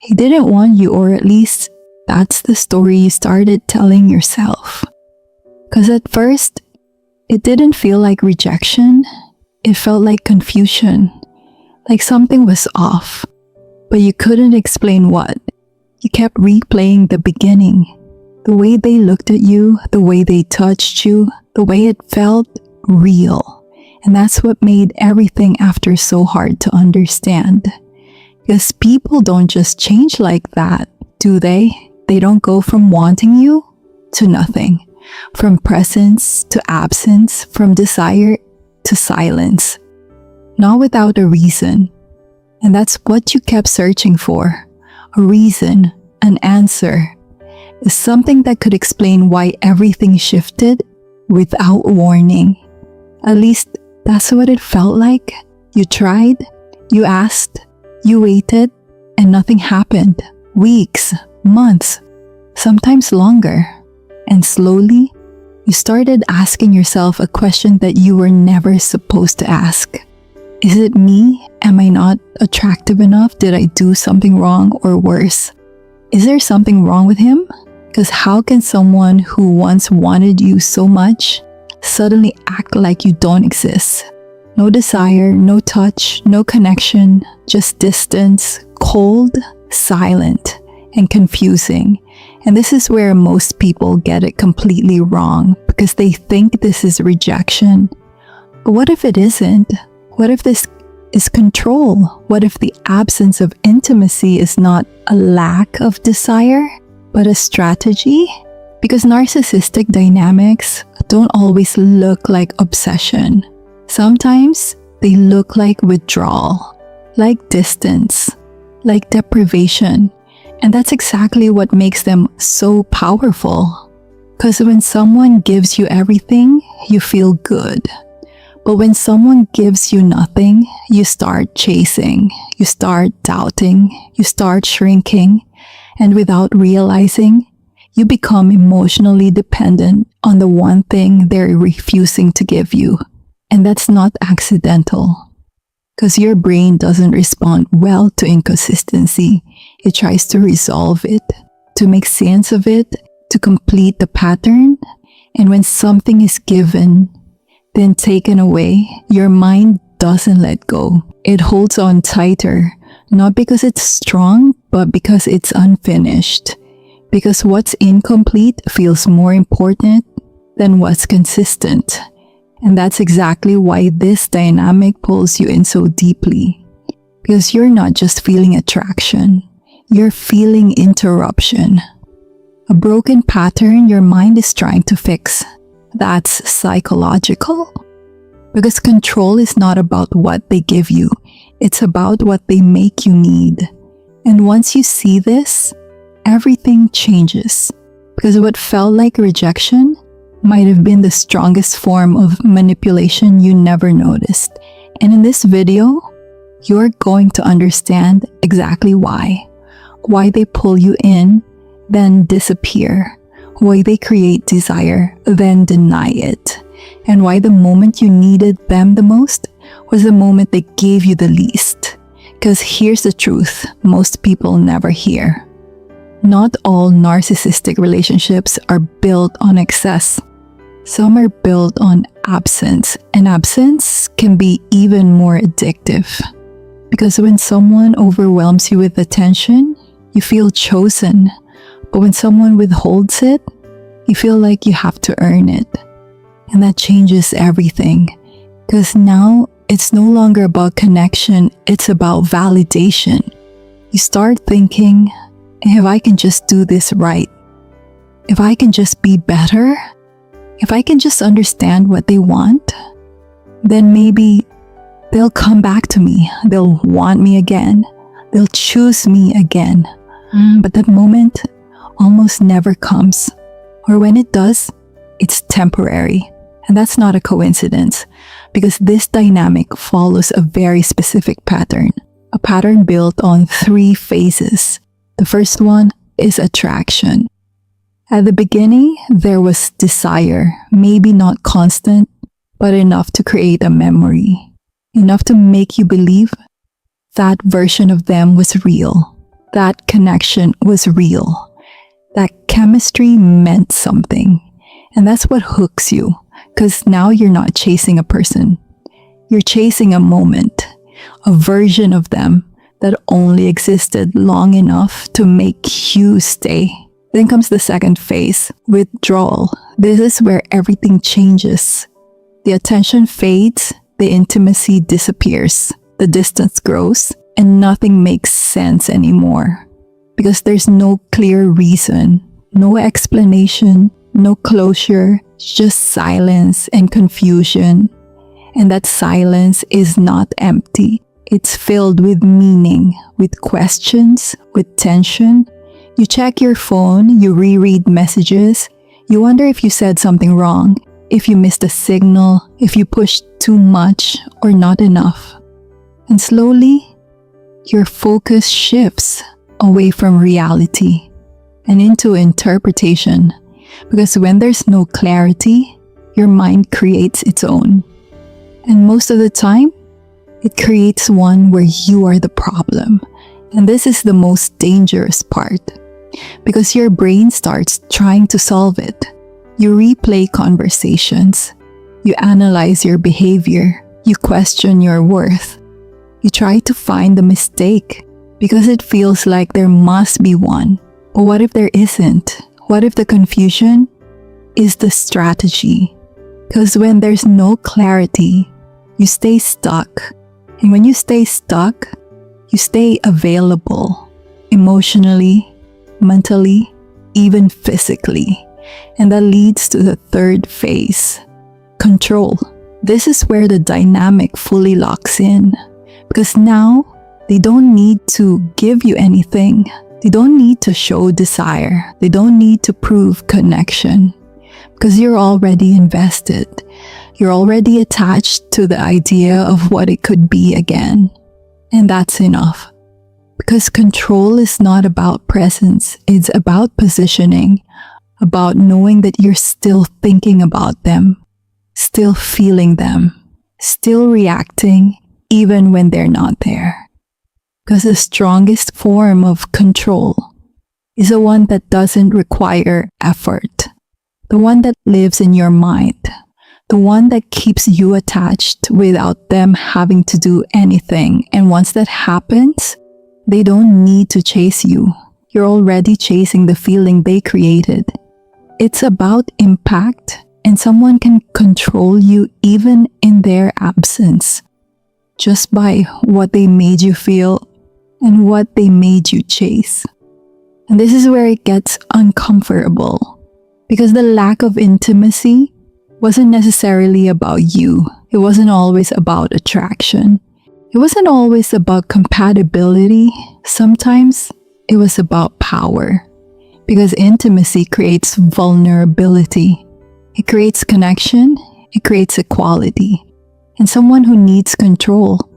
He didn't want you, or at least that's the story you started telling yourself. Because at first, it didn't feel like rejection. It felt like confusion, like something was off, but you couldn't explain what. You kept replaying the beginning, the way they looked at you, the way they touched you, the way it felt real. And that's what made everything after so hard to understand. Because people don't just change like that, do they? They don't go from wanting you to nothing, from presence to absence, from desire to silence. Not without a reason. And that's what you kept searching for. A reason, an answer, something that could explain why everything shifted without warning. At least that's what it felt like. You tried, you asked, you waited, and nothing happened. Weeks, months, sometimes longer. And slowly, you started asking yourself a question that you were never supposed to ask. Is it me? Am I not attractive enough? Did I do something wrong, or worse? Is there something wrong with him? Because how can someone who once wanted you so much suddenly act like you don't exist? No desire, no touch, no connection, just distance, cold, silent, and confusing. And this is where most people get it completely wrong, because they think this is rejection. But what if it isn't? What if this is control? What if the absence of intimacy is not a lack of desire, but a strategy? Because narcissistic dynamics don't always look like obsession. Sometimes they look like withdrawal, like distance, like deprivation. And that's exactly what makes them so powerful. Because when someone gives you everything, you feel good. But when someone gives you nothing, you start chasing, you start doubting, you start shrinking, and without realizing, you become emotionally dependent on the one thing they're refusing to give you. And that's not accidental. Because your brain doesn't respond well to inconsistency. It tries to resolve it, to make sense of it, to complete the pattern. And when something is given, then taken away, your mind doesn't let go. It holds on tighter, not because it's strong, but because it's unfinished. Because what's incomplete feels more important than what's consistent. And that's exactly why this dynamic pulls you in so deeply. Because you're not just feeling attraction, you're feeling interruption. A broken pattern your mind is trying to fix. That's psychological. Because control is not about what they give you, it's about what they make you need. And once you see this, everything changes. Because what felt like rejection might have been the strongest form of manipulation you never noticed. And in this video, you're going to understand exactly why. Why they pull you in, then disappear. Why they create desire, then deny it. And why the moment you needed them the most was the moment they gave you the least. Because here's the truth most people never hear. Not all narcissistic relationships are built on excess. Some are built on absence, and absence can be even more addictive. Because when someone overwhelms you with attention, you feel chosen. But when someone withholds it, you feel like you have to earn it. And that changes everything. Because now it's no longer about connection, it's about validation. You start thinking, if I can just do this right, if I can just be better, if I can just understand what they want, then maybe they'll come back to me. They'll want me again. They'll choose me again. But that moment almost never comes. Or when it does, it's temporary. And that's not a coincidence, because this dynamic follows a very specific pattern. A pattern built on 3 phases. The first one is attraction. At the beginning, there was desire, maybe not constant, but enough to create a memory. Enough to make you believe that version of them was real. that connection was real. That chemistry meant something. And that's what hooks you, because now you're not chasing a person. You're chasing a moment, a version of them that only existed long enough to make you stay. Then comes the second phase, withdrawal. This is where everything changes. The attention fades, the intimacy disappears, the distance grows, and nothing makes sense anymore. Because there's no clear reason, no explanation, no closure, just silence and confusion. And that silence is not empty. It's filled with meaning, with questions, with tension. You check your phone, you reread messages, you wonder if you said something wrong, if you missed a signal, if you pushed too much or not enough. And slowly, your focus shifts away from reality and into interpretation. Because when there's no clarity, your mind creates its own. And most of the time, it creates one where you are the problem. And this is the most dangerous part. Because your brain starts trying to solve it. You replay conversations. You analyze your behavior. You question your worth. You try to find the mistake because it feels like there must be one. But what if there isn't? What if the confusion is the strategy? Because when there's no clarity, you stay stuck. And when you stay stuck, you stay available emotionally, mentally, even physically. And that leads to the third phase, control. This is where the dynamic fully locks in. Because now, they don't need to give you anything. They don't need to show desire. They don't need to prove connection. Because you're already invested. You're already attached to the idea of what it could be again. And that's enough. Because control is not about presence. It's about positioning. About knowing that you're still thinking about them. Still feeling them. Still reacting even when they're not there. Because the strongest form of control is the one that doesn't require effort. The one that lives in your mind. The one that keeps you attached without them having to do anything. And once that happens, they don't need to chase you. You're already chasing the feeling they created. It's about impact, and someone can control you even in their absence. Just by what they made you feel and what they made you chase. And this is where it gets uncomfortable. Because the lack of intimacy wasn't necessarily about you. It wasn't always about attraction. It wasn't always about compatibility. Sometimes it was about power. Because intimacy creates vulnerability. It creates connection. It creates equality. And someone who needs control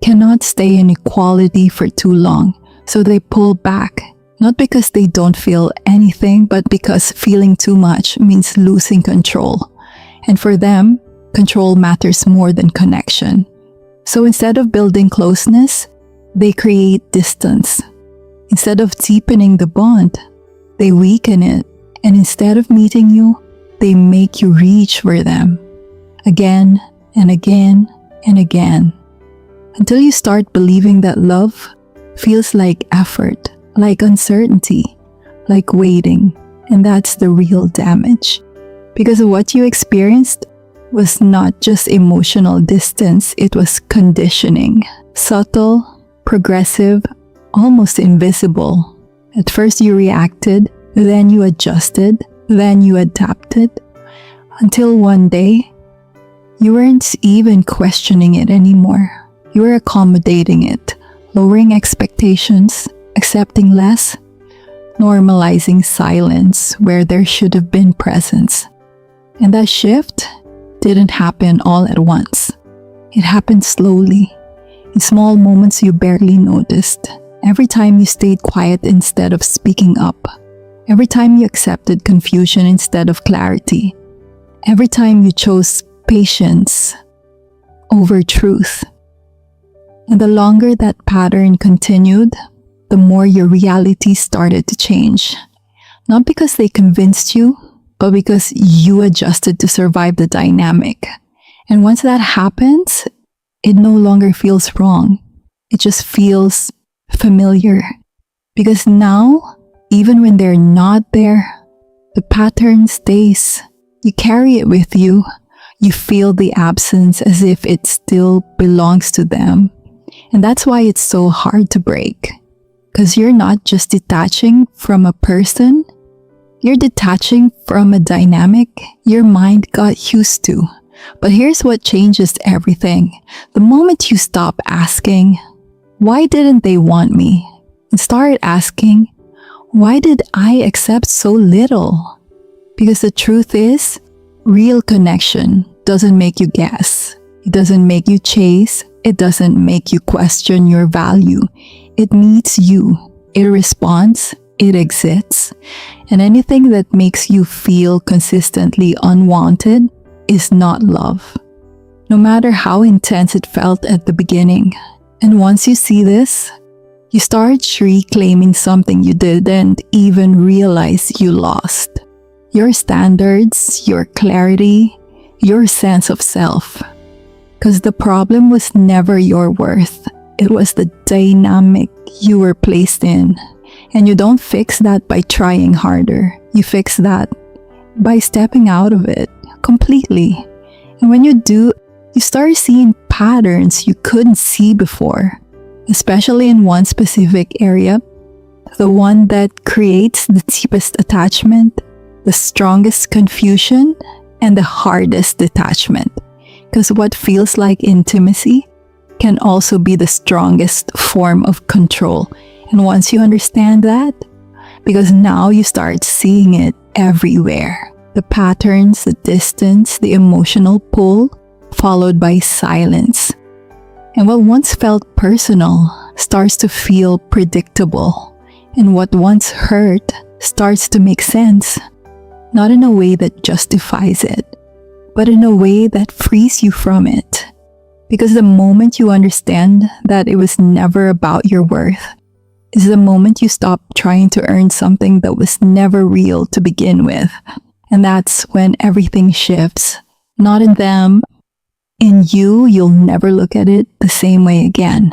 cannot stay in equality for too long. So they pull back. Not because they don't feel anything, but because feeling too much means losing control. And for them, control matters more than connection. So instead of building closeness, they create distance. Instead of deepening the bond, they weaken it. And instead of meeting you, they make you reach for them. Again and again and again. Until you start believing that love feels like effort, like uncertainty, like waiting. And that's the real damage. Because what you experienced was not just emotional distance, it was conditioning. Subtle, progressive, almost invisible. At first you reacted, then you adjusted, then you adapted. Until one day, you weren't even questioning it anymore. You were accommodating it, lowering expectations, accepting less, normalizing silence where there should have been presence. And that shift didn't happen all at once. It happened slowly, in small moments you barely noticed. Every time you stayed quiet instead of speaking up. Every time you accepted confusion instead of clarity. Every time you chose patience over truth. And the longer that pattern continued, the more your reality started to change. Not because they convinced you, but because you adjusted to survive the dynamic. And once that happens, it no longer feels wrong. It just feels familiar. Because now, even when they're not there, the pattern stays. You carry it with you. You feel the absence as if it still belongs to them. And that's why it's so hard to break. Because you're not just detaching from a person, you're detaching from a dynamic your mind got used to. But here's what changes everything. The moment you stop asking, why didn't they want me? And start asking, why did I accept so little? Because the truth is, real connection doesn't make you guess. It doesn't make you chase. It doesn't make you question your value. It meets you. It responds. It exists. And anything that makes you feel consistently unwanted is not love. No matter how intense it felt at the beginning. And once you see this, you start reclaiming something you didn't even realize you lost. Your standards, your clarity, your sense of self. Because the problem was never your worth. It was the dynamic you were placed in. And you don't fix that by trying harder. You fix that by stepping out of it completely. And when you do, you start seeing patterns you couldn't see before, especially in one specific area, the one that creates the deepest attachment, the strongest confusion, and the hardest detachment. Because what feels like intimacy can also be the strongest form of control. And once you understand that, because now you start seeing it everywhere. The patterns, the distance, the emotional pull, followed by silence. And what once felt personal starts to feel predictable. And what once hurt starts to make sense. Not in a way that justifies it, but in a way that frees you from it. Because the moment you understand that it was never about your worth, is the moment you stop trying to earn something that was never real to begin with. And that's when everything shifts. Not in them, in you, you'll never look at it the same way again.